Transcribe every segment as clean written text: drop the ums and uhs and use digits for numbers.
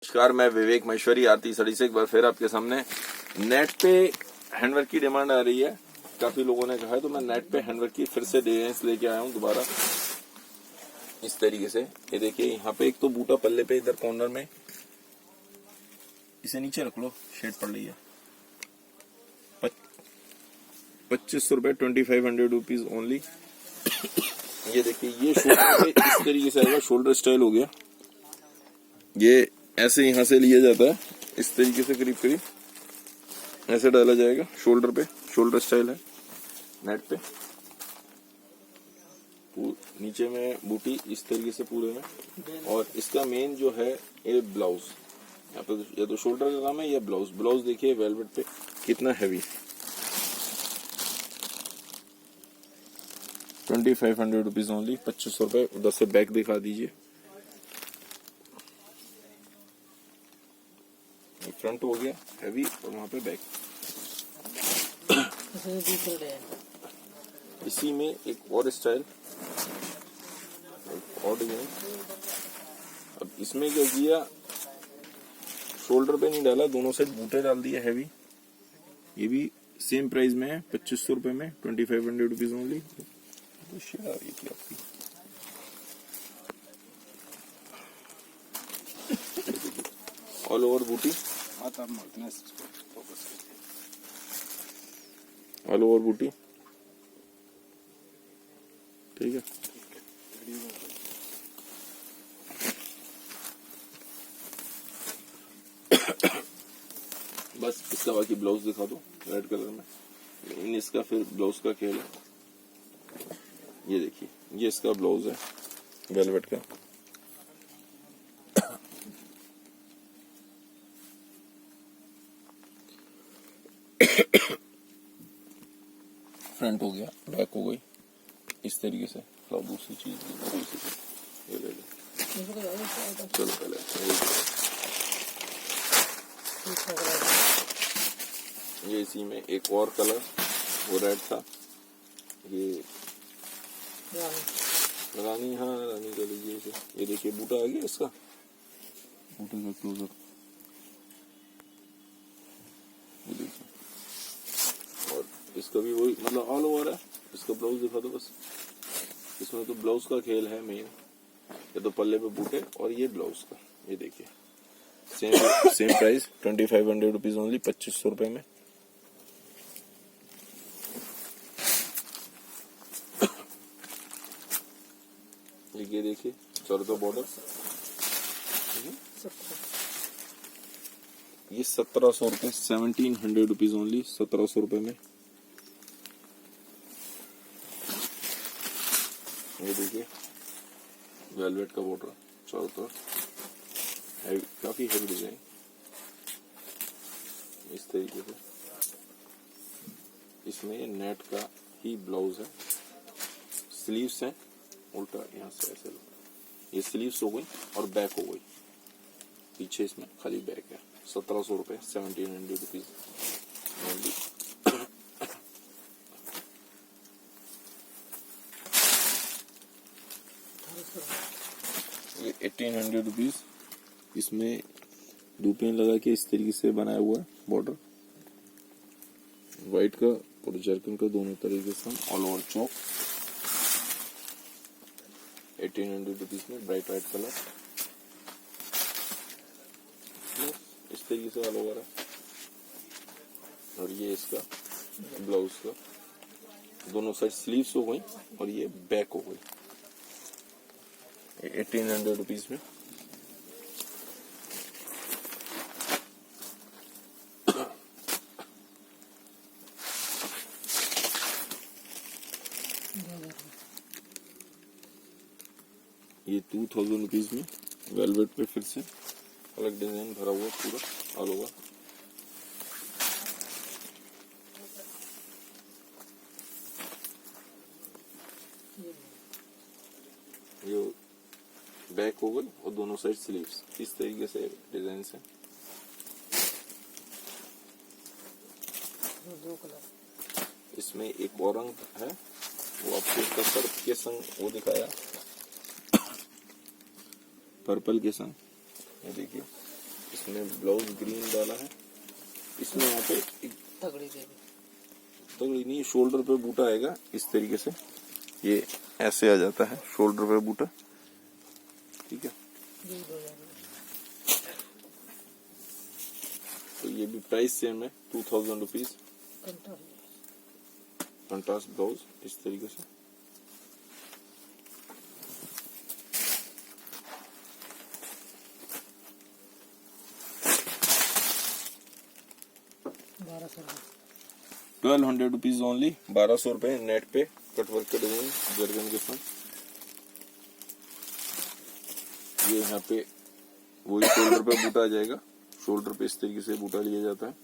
नमस्कार, मैं विवेक महेश्वरी आरती साड़ी से एक बार फिर आपके सामने। नेट पे हैंडवर्क की डिमांड आ रही है, काफी लोगों ने कहा है, तो मैं नेट पे हैंडवर्क की फिर से डिजाइन लेके आया हूँ दोबारा इस तरीके से। ये देखिए, यहाँ पे एक तो बूटा पल्ले पे इधर कॉर्नर में, इसे नीचे रख लो, शेड पड़ रही है। 2500 रुपए, 2500 रुपीज ओनली। ये देखिए, ये शोल्डर पे इस तरीके से आएगा, शोल्डर स्टाइल हो गया। ये ऐसे यहाँ से लिया जाता है, इस तरीके से करीब करीब ऐसे डाला जाएगा शोल्डर पे। शोल्डर स्टाइल है नेट पे। नीचे में बूटी इस तरीके से पूरे में, और इसका मेन जो है ये ब्लाउज, यहाँ पे या तो शोल्डर का काम है या ब्लाउज। ब्लाउज देखिए वेलवेट पे कितना हैवी। 2500 रुपीज ओनली, 2500 रुपए। उधर से बैक दिखा दीजिए। फ्रंट हो गया हैवी, और वहां पे बैक। इसी में एक और स्टाइल, और डिजाइन। अब इसमें क्या किया, शोल्डर पे नहीं डाला, दोनों साइड बूटे डाल दिए हैवी। ये भी सेम प्राइस में है, 2500 रुपए में, 2500 रुपीज ओनली। शेड आ रही थी आपकी। ऑल ओवर बूटी, ऑल ओवर बूटी, ठीक है। बस इसका बाकी ब्लाउज दिखा दो रेड कलर में। इन इसका फिर ब्लाउज का खेल है। ये देखिए, ये इसका ब्लाउज है वेलवेट का। फ्रंट हो गया, बैक हो गई, इस तरीके से। तो दूसरी चीज ये ले लो। चलो पहले ये इसी में एक और कलर, वो रेड था, ये रानी। हाँ, रानी का लीजिए इसे। ये देखिए बूटा आ गया इसका, बूटे का क्लोजर। ये देखिए, और इसका भी वही, मतलब ऑल ओवर है। इसका ब्लाउज दिखा दो बस। इसमें तो ब्लाउज का खेल है मेन, ये तो पल्ले पे बूटे और ये ब्लाउज का। ये देखिए, सेम प्राइस, 2500 रुपीज ओनली, 2500 रुपए में। ये देखिए, चौरदा बॉर्डर। ये 1700 रुपए, 1700 रुपीज ओनली, 1700 रुपए में। ये देखिए, वेलवेट का बॉर्डर चारों तरफ, काफी हैवी डिजाइन इस तरीके से। इसमें नेट का ही ब्लाउज है, स्लीव्स है उल्टा, यहाँ से ऐसे लो। ये स्लीव्स हो गई और बैक हो गई, पीछे इसमें खाली बैक है। 1700 रुपए, 1700 रुपीज ओनली। ये 1800 रुपीज। इसमें दुपियां लगा के इस तरीके से बनाया हुआ है बॉर्डर, व्हाइट का और जर्कन का दोनों तरीके से, ऑल ओवर चौक। 1800 रुपीज में ब्राइट व्हाइट कलर, इस तरीके से ऑल ओवर है। और ये इसका ब्लाउज का, दोनों साइड स्लीव्स हो गई और ये बैक हो गई। 1800 रुपीज में। ये 2000 रुपीज में वेलवेट पे फिर से अलग डिजाइन भरा हुआ पूरा ऑल ओवर। ये बैक हो गई और दोनों साइड स्लीव्स, इस तरीके से डिजाइन है। इसमें एक और रंग है, वो आपको इसका सर्फ के संग वो दिखाया, पर्पल के संग। ये देखिए, इसमें ब्लाउज ग्रीन डाला है। इसमें यहाँ पे एक तगड़ी नहीं, शोल्डर पे बूटा आएगा इस तरीके से, ये ऐसे आ जाता है शोल्डर पे बूटा, ठीक है। तो ये भी प्राइस सेम है, 2000 रुपीज। कंट्रास्ट ब्लाउज इस तरीके से। ₹1200 ओनली, 1200 रुपए नेट पे। कटवर्क के डिजाइन जर्गन के साथ। ये यहाँ पे वही शोल्डर पे बूटा आ जाएगा, शोल्डर पे इस तरीके से बूटा लिया जाता है।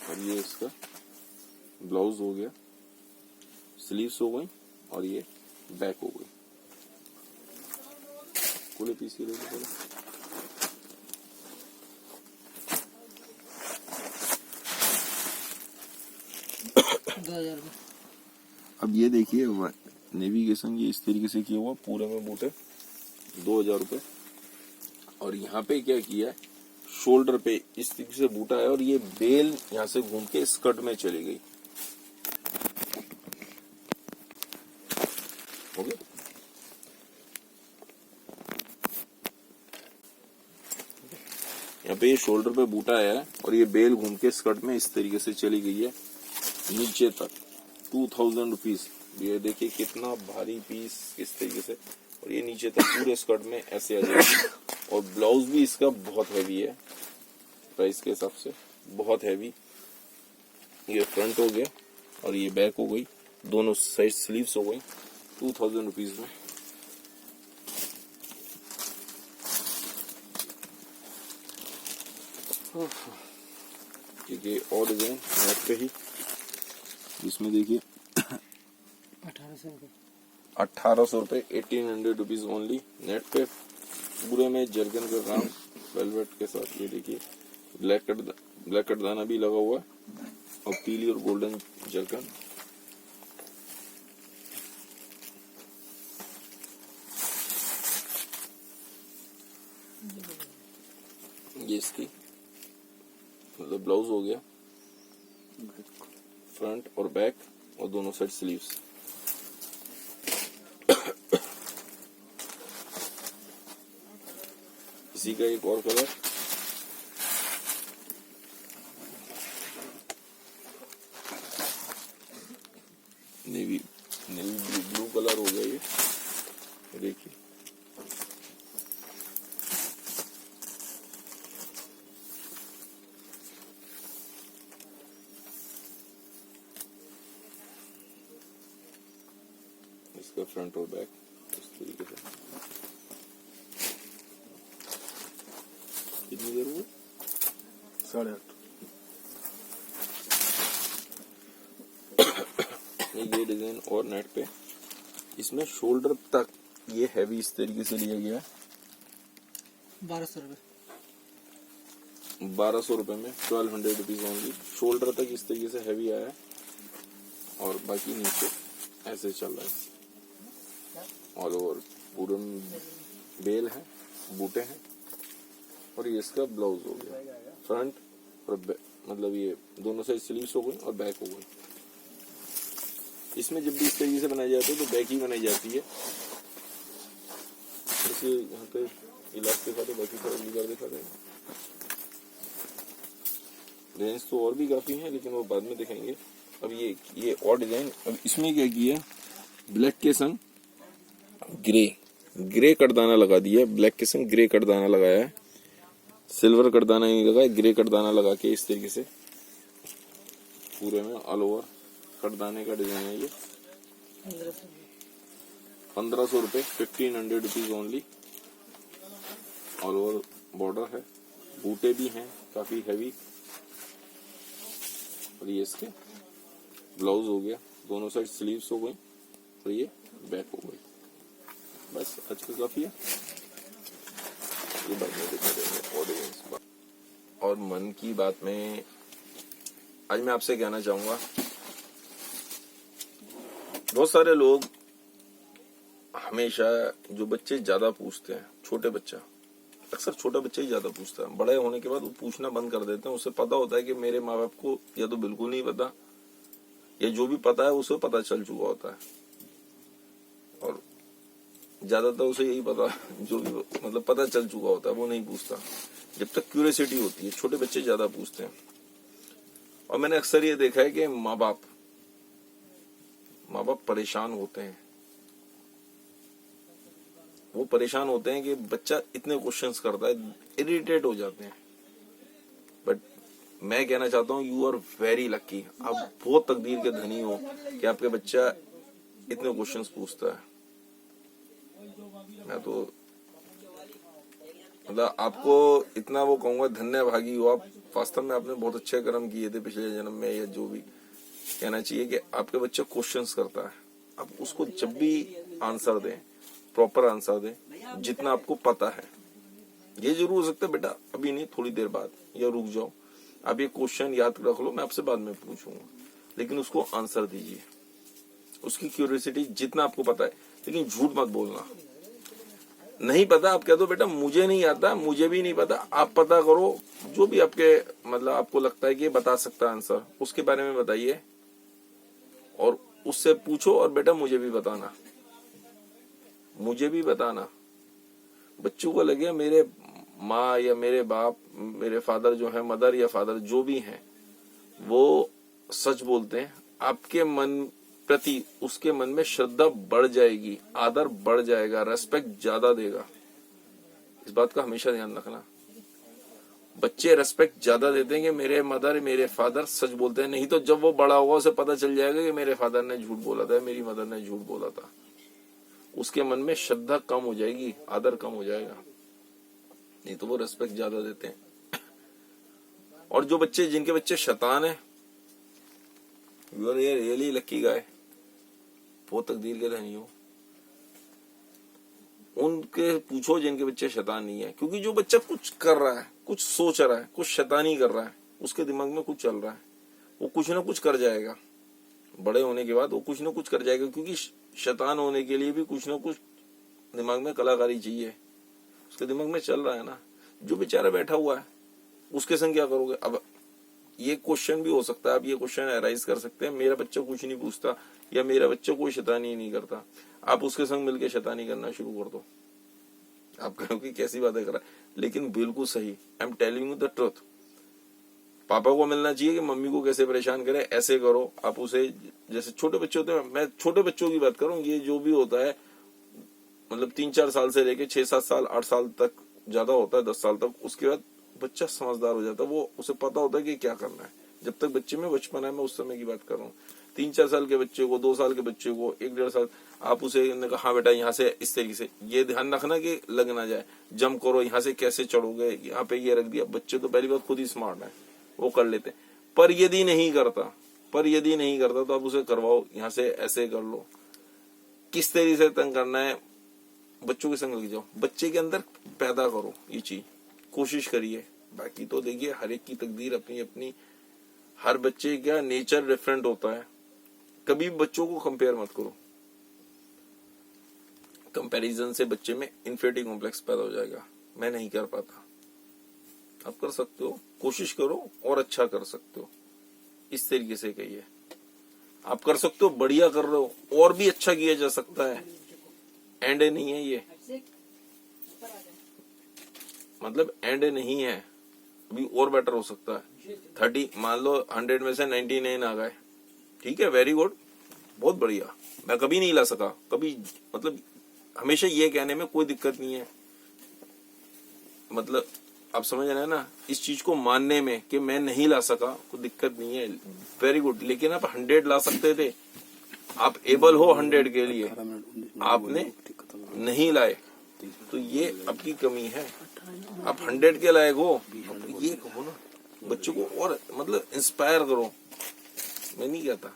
और ये इसका ब्लाउज हो गया, स्लीव्स हो गई और ये बैक हो गई। पूरे पीस की रेट पड़े $2000। अब ये देखिए नेविगेशन ये इस तरीके से किया हुआ, पूरे में बूटे, 2000 रुपए। और यहाँ पे क्या किया है, शोल्डर पे इस तरीके से बूटा है और ये बेल यहाँ से घूम के स्कर्ट में चली गई। हो गया। यहाँ पे ये शोल्डर पे बूटा है और ये बेल घूम के स्कर्ट में इस तरीके से चली गई है नीचे तक। 2000 रुपीज। ये देखिए कितना भारी पीस किस तरीके से, और ये नीचे तक पूरे स्कर्ट में ऐसे आ जाएगी। और ब्लाउज भी इसका बहुत हैवी है, प्राइस के हिसाब से बहुत हैवी। ये फ्रंट हो गया और ये बैक हो गई, दोनों साइड स्लीव्स हो गई, 2000 रुपीज में। ठीक है, और डिजाइन नेट पे ही, इसमें देखिए 1800 रुपए, 1800 रुपीज ओनली नेट पे। पूरे में जर्गन का काम वेलवेट के साथ। ये देखिए ब्लैक कटदाना भी लगा हुआ है और पीली और गोल्डन जर्गन। ये इसकी मतलब ब्लाउज हो गया, फ्रंट और बैक और दोनों साइड स्लीव्स। इसी का एक और कलर, नेवी ब्लू कलर हो गया ये देखिए। इसका फ्रंट और बैक इस तरीके से। कितनी देर हुई? 8:30। ये डिजाइन और नेट पे, इसमें शोल्डर तक ये हैवी इस तरीके से लिया गया है। 1200 रुपए। 1200 रुपए में 1200 रुपीज ओनली। शोल्डर तक इस तरीके से हैवी आया है और बाकी नीचे ऐसे चल रहा है। ऑल ओवर पूरे बेल है, बूटे हैं। और ये इसका ब्लाउज हो गया, फ्रंट और मतलब ये दोनों साइड स्लीव्स हो गई और बैक हो गई। इसमें जब भी इस तरीके से बनाई जाती है तो बैक ही बनाई जाती है। जैसे यहाँ पे इलाज दिखाते, बाकी सारा लीगर दिखाते हैं। रेंज तो और भी काफी है लेकिन वो बाद में दिखाएंगे। अब ये और डिजाइन, अब इसमें क्या किया, ब्लैक के संग ग्रे कटदाना लगा दिया। ब्लैक के संग ग्रे कटदाना लगाया है, सिल्वर कटदाना नहीं लगा, ग्रे कटदाना लगा के इस तरीके से पूरे में ऑल ओवर कटदाने का डिजाइन है। ये 1500 रुपए, 1500 rupees only. All over border है, बूटे भी हैं काफी हैवी। और ये इसके ब्लाउज हो गया, दोनों साइड स्लीव्स हो गई और ये बैक हो गई। बस आज का काफी है। ये बाद में दिखा देंगे ऑडियंस। और मन की बात में आज मैं आपसे कहना चाहूंगा, बहुत सारे लोग हमेशा जो बच्चे ज्यादा पूछते हैं, छोटे बच्चा, अक्सर छोटा बच्चा ही ज्यादा पूछता है, बड़े होने के बाद वो पूछना बंद कर देते हैं। उसे पता होता है कि मेरे माँ बाप को या तो बिल्कुल नहीं पता, या जो भी पता है उसे पता चल चुका होता है, और ज्यादातर उसे यही पता जो भी मतलब पता चल चुका होता है वो नहीं पूछता। जब तक क्यूरियोसिटी होती है, छोटे बच्चे ज्यादा पूछते हैं। और मैंने अक्सर ये देखा है कि माँ बाप परेशान होते हैं। वो परेशान होते हैं कि बच्चा इतने क्वेश्चंस करता है, इरिटेट हो जाते हैं। बट मैं कहना चाहता हूँ यू आर वेरी लकी, आप बहुत तकदीर के धनी हो कि आपके बच्चा इतने क्वेश्चंस पूछता है। मैं तो मतलब आपको इतना वो कहूंगा, धन्य भागी हो आप। वास्तव में आपने बहुत अच्छे कर्म किए थे पिछले जन्म में, या जो भी कहना चाहिए कि आपके बच्चा क्वेश्चंस करता है। आप उसको जब भी आंसर दें, प्रॉपर आंसर दें जितना आपको पता है। ये जरूर हो सकता है बेटा अभी नहीं, थोड़ी देर बाद, या रुक जाओ, आप ये क्वेश्चन याद रख लो, मैं आपसे बाद में पूछूंगा, लेकिन उसको आंसर दीजिए। उसकी क्यूरियोसिटी जितना आपको पता है, लेकिन झूठ मत बोलना। नहीं पता आप कह दो बेटा मुझे नहीं आता, मुझे भी नहीं पता, आप पता करो, जो भी आपके मतलब आपको लगता है कि बता सकता है आंसर, उसके बारे में बताइए और उससे पूछो। और बेटा मुझे भी बताना, मुझे भी बताना। बच्चों को लगे मेरे माँ या मेरे बाप, मेरे फादर जो है, मदर या फादर जो भी हैं, वो सच बोलते हैं, आपके मन प्रति उसके मन में श्रद्धा बढ़ जाएगी, आदर बढ़ जाएगा, रेस्पेक्ट ज्यादा देगा। इस बात का हमेशा ध्यान रखना। बच्चे रेस्पेक्ट ज्यादा देते हैं कि मेरे मदर मेरे फादर सच बोलते हैं, नहीं तो जब वो बड़ा होगा उसे पता चल जाएगा कि मेरे फादर ने झूठ बोला था, मेरी मदर ने झूठ बोला था। उसके मन में श्रद्धा कम हो जाएगी, आदर कम हो जाएगा, नहीं तो वो रेस्पेक्ट ज्यादा देते हैं। और जो बच्चे, जिनके बच्चे शैतान है, you are really lucky guy, बहुत तकदीर के धनी हो। उनके पूछो जिनके बच्चे शैतान नहीं है, क्योंकि जो बच्चा कुछ कर रहा है, कुछ सोच रहा है, कुछ शैतानी कर रहा है, उसके दिमाग में कुछ चल रहा है, वो कुछ ना कुछ कर जाएगा। बड़े होने के बाद वो कुछ ना कुछ कर जाएगा, क्योंकि शैतान होने के लिए भी कुछ ना कुछ दिमाग में कलाकारी चाहिए, उसके दिमाग में चल रहा है ना। जो बेचारा बैठा हुआ है उसके संग क्या करोगे? अब ये क्वेश्चन भी हो सकता है, आप ये क्वेश्चन अराइज कर सकते हैं, मेरा बच्चा कुछ नहीं पूछता या मेरा बच्चा कोई शैतानी नहीं करता, आप उसके संग मिलकर शैतानी करना शुरू कर दो। आप कहोगे कैसी बातें कर रहा है, लेकिन बिल्कुल सही, I am telling you the truth. पापा को मिलना चाहिए कि मम्मी को कैसे परेशान करे, ऐसे करो। आप उसे, जैसे छोटे बच्चे होते हैं, मैं छोटे बच्चों की बात करूं, ये जो भी होता है मतलब 3-4 साल से लेके 6-7 साल 8 साल तक, ज्यादा होता है 10 साल तक, उसके बाद बच्चा समझदार हो जाता है, वो उसे पता होता है कि क्या करना है। जब तक बच्चे में बचपन है, मैं उस समय की बात कर रहा हूँ। 3-4 साल के बच्चे को, 2 साल के बच्चे को, 1-1.5 साल, आप उसे कहा हाँ बेटा यहाँ से इस तरीके से, ये ध्यान रखना कि लग ना जाए, जंप करो, यहाँ से कैसे चढ़ोगे, यहाँ पे ये रख दिया। बच्चे तो पहली बात खुद ही स्मार्ट है, वो कर लेते। पर यदि नहीं करता तो आप उसे करवाओ, यहाँ से ऐसे कर लो, किस तरीके से तंग करना है, बच्चों के संग लग जाओ, बच्चे के अंदर पैदा करो ये चीज, कोशिश करिए। बाकी तो देखिए हर एक की तकदीर अपनी अपनी, हर बच्चे का नेचर डिफरेंट होता है। कभी बच्चों को कंपेयर मत करो, कंपैरिजन से बच्चे में इन्फिनिटी कॉम्प्लेक्स पैदा हो जाएगा। मैं नहीं कर पाता, आप कर सकते हो, कोशिश करो और अच्छा कर सकते हो, इस तरीके से कहिए। आप कर सकते हो, बढ़िया कर रहे हो, और भी अच्छा किया जा सकता है, एंड नहीं है ये, मतलब एंड नहीं है, अभी और बेटर हो सकता है। 30 मान लो 100 में से 99 आ गए, ठीक है, वेरी गुड, बहुत बढ़िया। मैं कभी नहीं ला सका, कभी, मतलब हमेशा ये कहने में कोई दिक्कत नहीं है, मतलब आप समझ रहे हैं ना, इस चीज को मानने में कि मैं नहीं ला सका कोई दिक्कत नहीं है, वेरी गुड। लेकिन आप 100 ला सकते थे, आप एबल हो 100 के लिए, आपने नहीं लाए, तो ये आपकी कमी है। आप 100 के लायक हो, ये कहो ना बच्चों को, और मतलब इंस्पायर करो। मैं नहीं कहता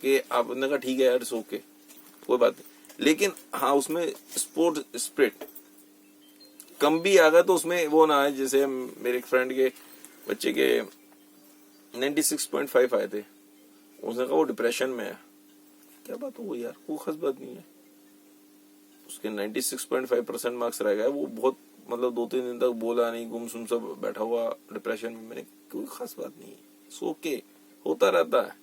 कि आपने कहा ठीक है यार सो के कोई बात नहीं, लेकिन हाँ उसमें स्पोर्ट स्पिरिट कम भी आ गया तो उसमें वो ना है। जैसे मेरे एक फ्रेंड के बच्चे के 96.5 आए थे, उसने कहा वो डिप्रेशन में है। क्या बात हो यार, कोई खास बात नहीं है, उसके 96.5% मार्क्स रह गए। वो बहुत मतलब 2-3 दिन तक बोला नहीं, गुमसुम सब बैठा हुआ डिप्रेशन में। मैंने कोई खास बात नहीं, सो के होता रहता है,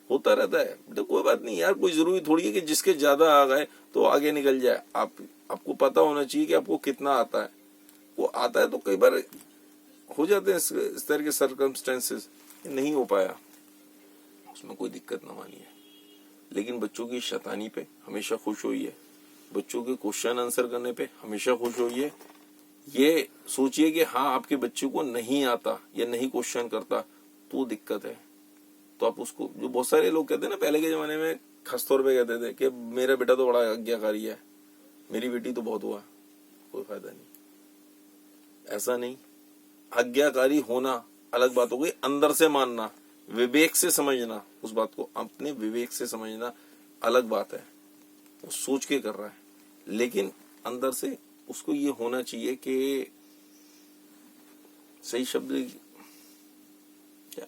होता रहता है बेटा, कोई बात नहीं यार। कोई जरूरी थोड़ी है कि जिसके ज्यादा आ गए तो आगे निकल जाए। आपको पता होना चाहिए कि आपको कितना आता है। वो आता है तो कई बार हो जाते हैं इस तरह के सर्कमस्टेंसेस, नहीं हो पाया, उसमें कोई दिक्कत ना मानिए। लेकिन बच्चों की शैतानी पे हमेशा खुश होइए, बच्चों के क्वेश्चन आंसर करने पे हमेशा खुश होइए। ये सोचिए कि हाँ आपके बच्चे को नहीं आता या नहीं क्वेश्चन करता तो दिक्कत है। तो आप उसको, जो बहुत सारे लोग कहते हैं ना पहले के जमाने में, खासतौर पे कहते थे कि मेरा बेटा तो बड़ा आज्ञाकारी है, मेरी बेटी तो बहुत हुआ, कोई फायदा नहीं। ऐसा नहीं, आज्ञाकारी होना अलग बात हो गई, अंदर से मानना, विवेक से समझना, उस बात को अपने विवेक से समझना अलग बात है। वो सोच के कर रहा है, लेकिन अंदर से उसको ये होना चाहिए कि, सही शब्द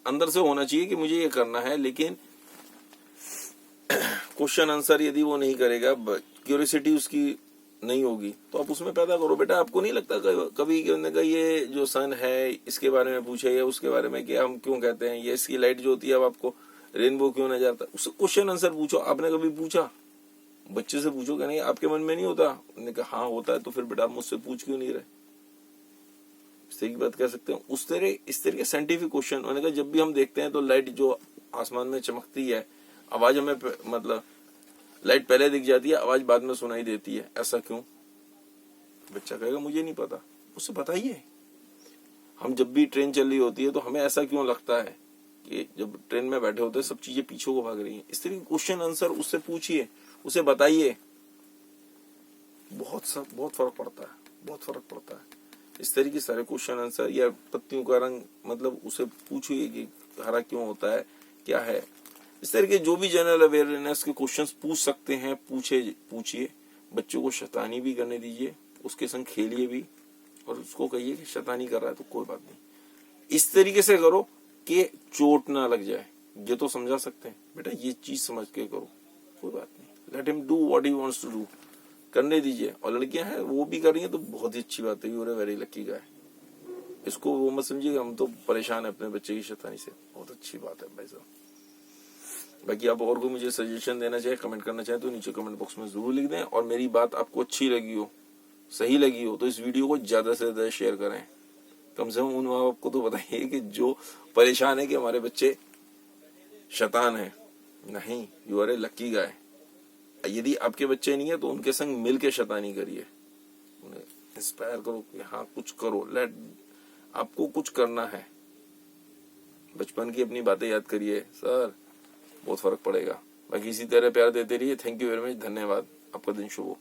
अंदर से होना चाहिए कि मुझे ये करना है। लेकिन क्वेश्चन आंसर यदि वो नहीं करेगा, क्यूरियोसिटी उसकी नहीं होगी, तो आप उसमें पैदा करो। बेटा आपको नहीं लगता कभी कि ये जो सन है इसके बारे में पूछे या उसके बारे में, कि हम क्यों कहते हैं, ये इसकी लाइट जो होती है अब आपको रेनबो क्यों नजर आता है, उससे क्वेश्चन आंसर पूछो। आपने कभी पूछा? बच्चे से पूछो कि नहीं, आपके मन में नहीं होता? उन्होंने कहा हाँ होता है। तो फिर बेटा आप मुझसे पूछ क्यों नहीं रहे? इस तरह की बात कह सकते हैं। इस तरह के साइंटिफिक क्वेश्चन। उन्होंने कहा जब भी हम देखते हैं तो लाइट जो आसमान में चमकती है, आवाज हमें मतलब लाइट पहले दिख जाती है, आवाज बाद में सुनाई देती है, ऐसा क्यों? बच्चा कहेगा मुझे नहीं पता। उससे बताइए। हम जब भी ट्रेन चल रही होती है तो हमें ऐसा क्यों लगता है कि जब ट्रेन में बैठे होते हैं सब चीजें पीछे को भाग रही हैं? इस तरह के क्वेश्चन आंसर उससे पूछिए, उसे बताइए। बहुत फर्क पड़ता है, बहुत फर्क पड़ता है। इस तरह के सारे क्वेश्चन आंसर, या पत्तियों का रंग, मतलब उसे पूछिए कि हरा क्यों होता है, क्या है। इस तरह के जो भी जनरल अवेयरनेस के क्वेश्चंस पूछ सकते हैं, पूछिए। बच्चों को शैतानी भी करने दीजिए, उसके संग खेलिए भी, और उसको कहिए कि शैतानी कर रहा है तो कोई बात नहीं। इस तरीके से करो कि चोट ना लग जाए। ये तो समझा सकते हैं बेटा, ये चीज समझ के करो, कोई बात नहीं। Let him do what he wants to do, करने दीजिए। और लड़कियां हैं वो भी कर रही हैं तो बहुत ही अच्छी बात है, you are very lucky guy. इसको वो मत समझिएगा हम तो परेशान है अपने बच्चे की शैतानी से, बहुत अच्छी बात है भाई साहब। बाकी आप और को मुझे सजेशन देना चाहे, कमेंट करना चाहे तो नीचे कमेंट बॉक्स में जरूर लिख दें। और मेरी बात आपको अच्छी लगी हो, सही लगी हो, तो इस वीडियो को ज्यादा से ज्यादा शेयर करें। कम से कम उन माँ बाप को तो बताइए कि जो परेशान है कि हमारे बच्चे शैतान है। नहीं, you are a lucky guy. यदि आपके बच्चे नहीं है तो उनके संग मिल के शैतानी करिए, उन्हें इंस्पायर करो कि हाँ कुछ करो, आपको कुछ करना है। बचपन की अपनी बातें याद करिए सर, बहुत फर्क पड़ेगा। बाकी इसी तरह प्यार देते रहिए। थैंक यू वेरी मच, धन्यवाद। आपका दिन शुभ हो।